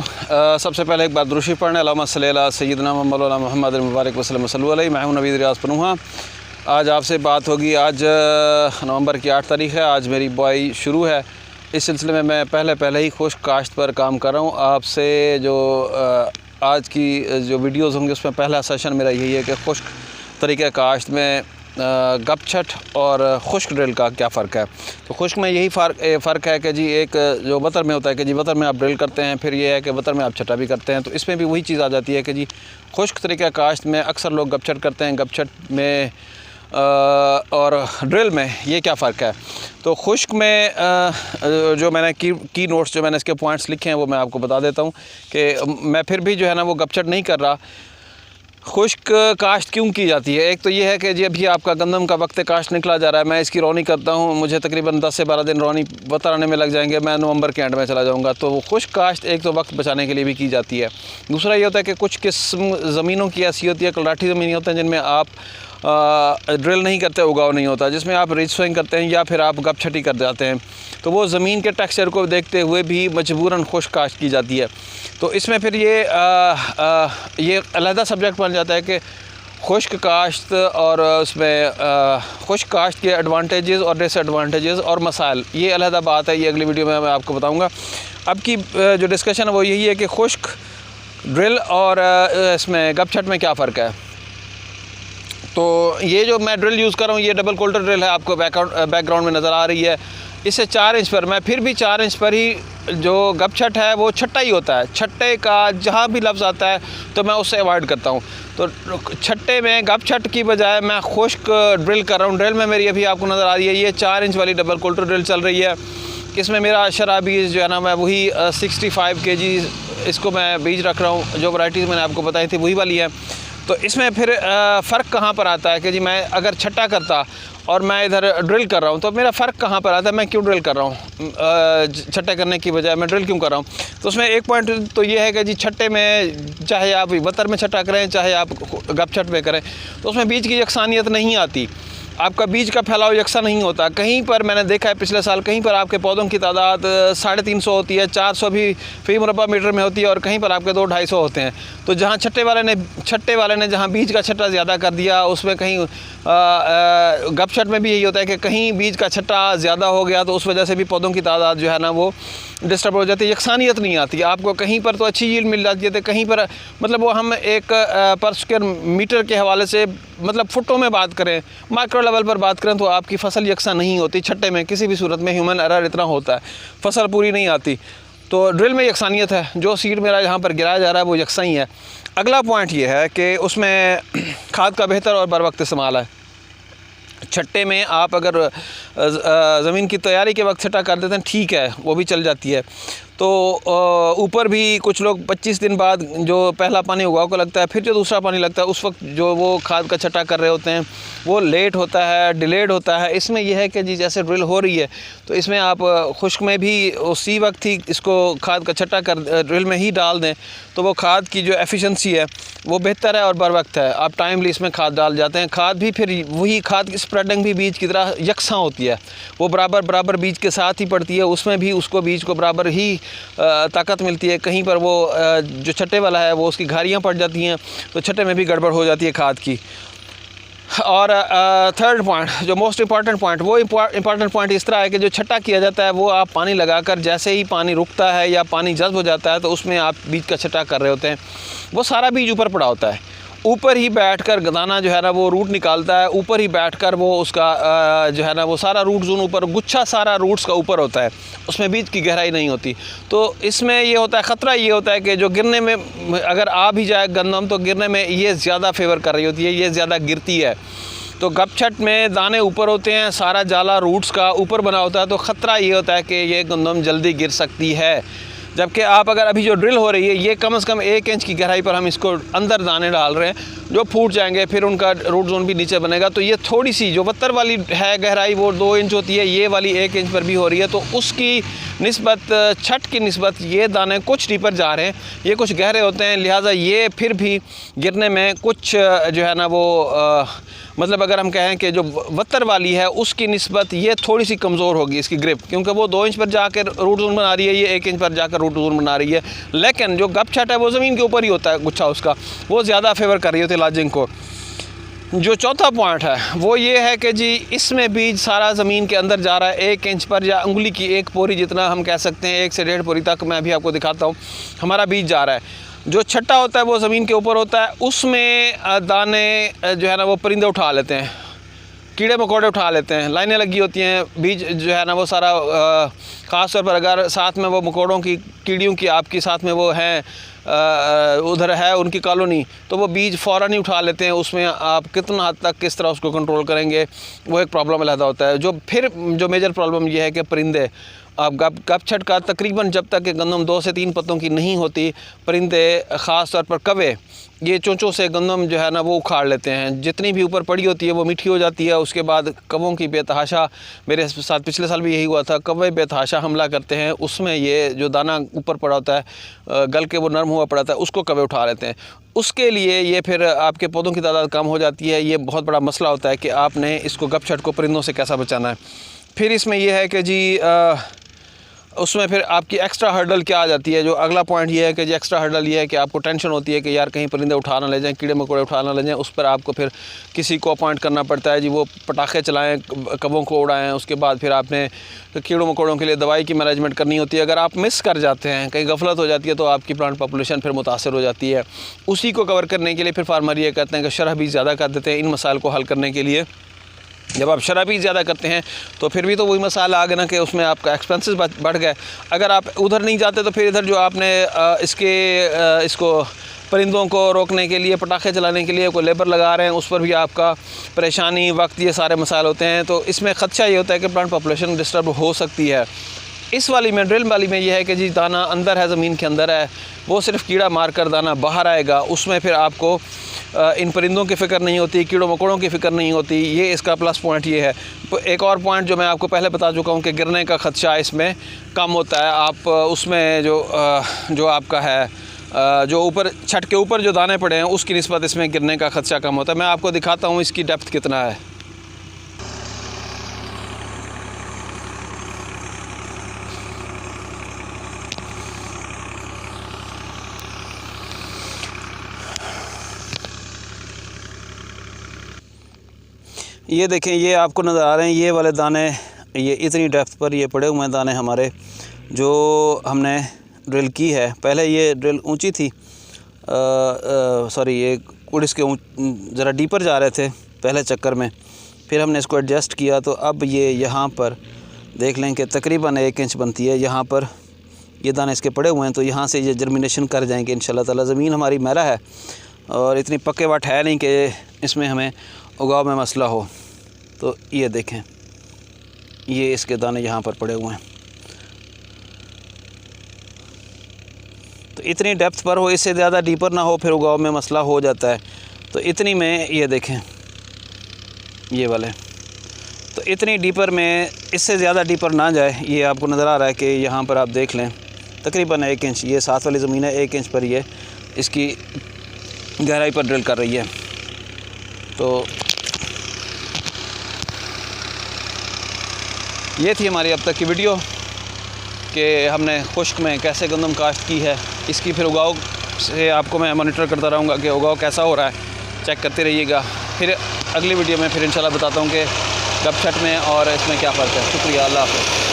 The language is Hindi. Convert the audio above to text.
सबसे पहले एक बार दुरूद पढ़ने अल्लाहुम्मा सल्ली अला सय्यिदना मुहम्मद मुबारक वसल्लम सल्लल्लाहु अलैहि। मैं हूं नवीद रियाज पनुहा। आज आपसे बात होगी। आज नवंबर की 8 तारीख़ है। आज मेरी बुआई शुरू है। इस सिलसिले में मैं पहले ही खुश्क काश्त पर काम कर रहा हूँ। आपसे जो आज की जो वीडियोज़ होंगी उसमें पहला सेशन मेरा यही है कि खुश्क तरीक़े काश्त में गपछट और खुश्क ड्रिल का क्या फ़र्क है। तो खुश्क में यही फ़र्क है कि जी एक जो बतर में होता है कि जी बतर में आप ड्रिल करते हैं, फिर ये है कि बतर में आप छटा भी करते हैं। तो इसमें भी वही चीज़ आ जाती है कि जी खुश्क तरीक़े काश्त में अक्सर लोग गपछट करते हैं, गपछट में और ड्रिल में ये क्या फ़र्क है। तो खुश्क में जो मैंने की नोट्स जो मैंने इसके पॉइंट्स लिखे हैं वो मैं आपको बता देता हूँ कि मैं फिर भी जो है ना वो गपछट नहीं कर रहा। खुश्क काश्त क्यों की जाती है? एक तो ये है कि जी अभी आपका गंदम का वक्त काश्त निकला जा रहा है। मैं इसकी रौनी करता हूँ, मुझे तकरीबन 10 से 12 दिन रौनी बतर आने में लग जाएंगे। मैं नवंबर के एंड में चला जाऊँगा। तो वो खुश्क काश्त एक तो वक्त बचाने के लिए भी की जाती है। दूसरा ये होता है कि कुछ किस्म ज़मीनों की ऐसी होती है, कलराठी ज़मीन होते हैं जिनमें आप ड्रिल नहीं करते, उगाव नहीं होता, जिसमें आप रिच सोइंग करते हैं या फिर आप गपछटी कर जाते हैं। तो वो ज़मीन के टेक्सचर को देखते हुए भी मजबूरन खुश्क काश्त की जाती है। तो इसमें फिर ये अलहदा सब्जेक्ट बन जाता है कि खुश्क काश्त और उसमें खुश्क काश्त के एडवांटेजेस और डिसएडवांटेजेस और मसाइल, ये अलहदा बात है। ये अगली वीडियो में मैं आपको बताऊँगा। अब की जो डिस्कशन है वो यही है कि खुश्क ड्रिल और इसमें गपछट में क्या फ़र्क है। तो ये जो मैं ड्रिल यूज़ कर रहा हूँ ये डबल कोल्टर ड्रिल है, आपको बैकग्राउंड में नज़र आ रही है। इससे 4 इंच पर, मैं फिर भी 4 इंच पर ही जो गपछट है वो छट्टा ही होता है। छट्टे का जहाँ भी लफ्ज़ आता है तो मैं उससे अवॉइड करता हूँ। तो छट्टे में गपछट की बजाय मैं खुश्क ड्रिल कर रहा हूँ। ड्रिल में मेरी अभी आपको नज़र आ रही है ये 4 इंच वाली डबल कोल्टर ड्रिल चल रही है। इसमें मेरा शरा बीज जो है ना मैं वही 65 kg इसको मैं बीज रख रहा हूँ। जो वैराइटीज़ मैंने आपको बताई थी वही वाली है। तो इसमें फिर फ़र्क कहाँ पर आता है कि जी मैं अगर छट्टा करता और मैं इधर ड्रिल कर रहा हूँ तो मेरा फ़र्क कहाँ पर आता है, मैं क्यों ड्रिल कर रहा हूँ छट्टे करने की बजाय मैं ड्रिल क्यों कर रहा हूँ। तो उसमें एक पॉइंट तो ये है कि जी छट्टे में चाहे आप बतर में छट्टा करें चाहे आप गपछट में करें तो उसमें बीज की यकसानियत नहीं आती, आपका बीज का फैलाव यकसा नहीं होता। कहीं पर मैंने देखा है पिछले साल कहीं पर आपके पौधों की तादाद 350 होती है, 400 भी फ़ी मुरब्बा मीटर में होती है और कहीं पर आपके 200-250 होते हैं। तो जहाँ छट्टे वाले ने जहाँ बीज का छट्टा ज़्यादा कर दिया उसमें कहीं गपछट में भी यही होता है कि कहीं बीज का छट्टा ज़्यादा हो गया तो उस वजह से भी पौधों की तादाद जो है ना वो डिस्टर्ब हो जाती है, यकसानियत नहीं आती। आपको कहीं पर तो अच्छी यील्ड मिल जाती है तो कहीं पर मतलब वो हम एक पर स्क्वायर मीटर के हवाले से मतलब फुटों में बात करें, माइक्रो लेवल पर बात करें तो आपकी फसल यकसा नहीं होती। छट्टे में किसी भी सूरत में ह्यूमन एरर इतना होता है, फसल पूरी नहीं आती। तो ड्रिल में यकसानियत है, जो सीड मेरा यहाँ पर गिराया जा रहा है वो यकसा ही है। अगला पॉइंट ये है कि उसमें खाद का बेहतर और बर वक्त इस्तेमाल है। छट्टे में आप अगर ज़मीन की तैयारी के वक्त छट्टा कर देते हैं ठीक है, वो भी चल जाती है। तो ऊपर भी कुछ लोग 25 दिन बाद जो पहला पानी उगाव को लगता है फिर जो दूसरा पानी लगता है उस वक्त जो वो खाद का छट्टा कर रहे होते हैं वो लेट होता है, डिलेड होता है। इसमें यह है कि जी जैसे ड्रिल हो रही है तो इसमें आप खुश्क में भी उसी वक्त ही इसको खाद का छट्टा कर ड्रिल में ही डाल दें तो वो खाद की जो एफिशिएंसी है वो बेहतर है और बर वक्त है। आप टाइमली इसमें खाद डाल जाते हैं। खाद भी फिर वही खाद की स्प्रेडिंग भी बीज की तरह यकसा होती है, वो बराबर बीज के साथ ही पड़ती है, उसमें भी उसको बीज को बराबर ही ताकत मिलती है। कहीं पर वो जो छट्टे वाला है वो उसकी घारियाँ पड़ जाती हैं तो छट्टे में भी गड़बड़ हो जाती है खाद की। और थर्ड पॉइंट जो मोस्ट इम्पॉर्टेंट पॉइंट, वो इम्पॉर्टेंट पॉइंट इस तरह है कि जो छट्टा किया जाता है वो आप पानी लगाकर जैसे ही पानी रुकता है या पानी जज्ब हो जाता है तो उसमें आप बीज का छट्टा कर रहे होते हैं, वो सारा बीज ऊपर पड़ा होता है। ऊपर ही बैठकर दाना जो है ना वो रूट निकालता है, ऊपर ही बैठकर वो उसका जो है ना वो सारा रूट जोन ऊपर, गुच्छा सारा रूट्स का ऊपर होता है, उसमें बीज की गहराई नहीं होती। तो इसमें ये होता है, ख़तरा ये होता है कि जो गिरने में अगर आ भी जाए गंदम तो गिरने में ये ज़्यादा फेवर कर रही होती है, ये ज़्यादा गिरती है। तो गपछट में दाने ऊपर होते हैं, सारा जाला रूट्स का ऊपर बना होता है, तो ख़तरा ये होता है कि ये गंदम जल्दी गिर सकती है। जबकि आप अगर अभी जो ड्रिल हो रही है ये कम से कम 1 इंच की गहराई पर हम इसको अंदर दाने डाल रहे हैं जो फूट जाएंगे, फिर उनका रूट जोन भी नीचे बनेगा। तो ये थोड़ी सी जो 72 वाली है गहराई वो 2 इंच होती है, ये वाली 1 इंच पर भी हो रही है, तो उसकी निस्बत छठ की निस्बत ये दाने कुछ डीपर जा रहे हैं, ये कुछ गहरे होते हैं, लिहाजा ये फिर भी गिरने में कुछ जो है ना वो मतलब अगर हम कहें कि जो वत्तर वाली है उसकी निस्बत ये थोड़ी सी कमज़ोर होगी इसकी ग्रिप, क्योंकि वो 2 इंच पर जाकर रूट जोन बना रही है, ये 1 इंच पर जाकर रूट जोन बना रही है। लेकिन जो गप छट है वो ज़मीन के ऊपर ही होता है, गुच्छा उसका वो ज़्यादा फेवर कर रही होती है लॉजिंग को। जो चौथा पॉइंट है वो ये है कि जी इसमें बीज सारा ज़मीन के अंदर जा रहा है, 1 इंच पर या उंगली की 1 पोरी जितना हम कह सकते हैं, 1 से 1.5 पोरी तक मैं अभी आपको दिखाता हूँ हमारा बीज जा रहा है। जो छट्टा होता है वो ज़मीन के ऊपर होता है, उसमें दाने जो है ना वो परिंदे उठा लेते हैं, कीड़े मकोड़े उठा लेते हैं, लाइनें लगी होती हैं, बीज जो है ना वो सारा ख़ास तौर पर अगर साथ में वो मकोड़ों की कीड़ियों की आपकी साथ में वो हैं उधर है उनकी कॉलोनी, तो वो बीज फ़ौरन ही उठा लेते हैं। उसमें आप कितना हद तक किस तरह उसको कंट्रोल करेंगे वो एक प्रॉब्लम अलहदा होता है। जो मेजर प्रॉब्लम ये है कि परिंदे आप गप छट का तकरीबन जब तक कि गंदम 2 से 3 पत्तों की नहीं होती, परिंदे ख़ास तौर पर कवे ये चोंचों से गंदम जो है ना वो उखाड़ लेते हैं, जितनी भी ऊपर पड़ी होती है वो मीठी हो जाती है। उसके बाद कवों की बेतहाशा, मेरे साथ पिछले साल भी यही हुआ था, कवे बेतहाशा हमला करते हैं, उसमें ये जो दाना ऊपर पड़ा होता है गल के वो नरम हुआ पड़ा था उसको कवे उठा लेते हैं। उसके लिए ये फिर आपके पौधों की तादाद कम हो जाती है। ये बहुत बड़ा मसला होता है कि आपने इसको गप छट को परिंदों से कैसा बचाना है। फिर इसमें यह है कि जी उसमें फिर आपकी एक्स्ट्रा हर्डल क्या आ जाती है। जो अगला पॉइंट ये है कि जी एक्स्ट्रा हर्डल ये है कि आपको टेंशन होती है कि यार कहीं परिंदे उठा ना ले जाएं, कीड़े मकोड़े उठा ना ले जाएं। उस पर आपको फिर किसी को अपॉइंट करना पड़ता है जी, वो पटाखे चलाएं, कबों को उड़ाएं। उसके बाद फिर आपने कीड़ों मकोड़ों के लिए दवाई की मैनेजमेंट करनी होती है। अगर आप मिस कर जाते हैं, कहीं गफलत हो जाती है, तो आपकी प्लांट पॉपुलेशन फिर मुतासर हो जाती है। उसी को कवर करने के लिए फिर फार्मर ये कहते हैं कि शरह भी ज़्यादा कर देते हैं इन मसाइल को हल करने के लिए। जब आप शराबी ज़्यादा करते हैं तो फिर भी तो वही मसाला आ गया ना कि उसमें आपका एक्सपेंसेस बढ़ गए। अगर आप उधर नहीं जाते तो फिर इधर जो आपने इसको परिंदों को रोकने के लिए, पटाखे चलाने के लिए कोई लेबर लगा रहे हैं, उस पर भी आपका परेशानी, वक्त, ये सारे मसाइल होते हैं। तो इसमें ख़दशा ये होता है कि प्लांट पॉपुलेशन डिस्टर्ब हो सकती है। इस वाली में ड्रिल वाली में यह है कि जी दाना अंदर है, ज़मीन के अंदर है, वो सिर्फ कीड़ा मार कर दाना बाहर आएगा। उसमें फिर आपको इन परिंदों की फ़िक्र नहीं होती, कीड़ों मकोड़ों की फ़िक्र नहीं होती। ये इसका प्लस पॉइंट ये है। एक और पॉइंट जो मैं आपको पहले बता चुका हूँ कि गिरने का ख़दशा इसमें कम होता है। आप उसमें जो आपका है जो ऊपर छत के ऊपर जो दाने पड़े हैं उसकी निस्बत इसमें गिरने का ख़दशा कम होता है। मैं आपको दिखाता हूँ इसकी डेप्थ कितना है। ये देखें, ये आपको नज़र आ रहे हैं ये वाले दाने, ये इतनी डेप्थ पर ये पड़े हुए हैं दाने हमारे, जो हमने ड्रिल की है। पहले ये ड्रिल ऊंची थी, सॉरी ये कुड़िस के ज़रा डीपर जा रहे थे पहले चक्कर में, फिर हमने इसको एडजस्ट किया। तो अब ये यहाँ पर देख लें कि तकरीबन 1 इंच बनती है। यहाँ पर ये दाने इसके पड़े हुए हैं, तो यहाँ से ये जर्मिनेशन कर जाएंगे इंशाल्लाह ताला। ज़मीन हमारी मैला है और इतनी पक्के वाट है नहीं कि इसमें हमें उगाव में मसला हो। तो ये देखें, ये इसके दाने यहाँ पर पड़े हुए हैं। तो इतनी डेप्थ पर हो, इससे ज़्यादा डीपर ना हो, फिर उगाव में मसला हो जाता है। तो इतनी में ये देखें ये वाले, तो इतनी डीपर में, इससे ज़्यादा डीपर ना जाए। ये आपको नज़र आ रहा है कि यहाँ पर आप देख लें तकरीबन 1 इंच, ये साथ वाली ज़मीन है, 1 इंच पर ये इसकी गहराई पर ड्रिल कर रही है। तो ये थी हमारी अब तक की वीडियो कि हमने खुश्क में कैसे गंदम काश्त की है। इसकी फिर उगाव से आपको मैं मॉनिटर करता रहूँगा कि उगाव कैसा हो रहा है, चेक करते रहिएगा। फिर अगली वीडियो में फिर इंशाल्लाह बताता हूँ कि गप छट में और इसमें क्या फ़र्क है। शुक्रिया, अल्लाह हाफ़िज़।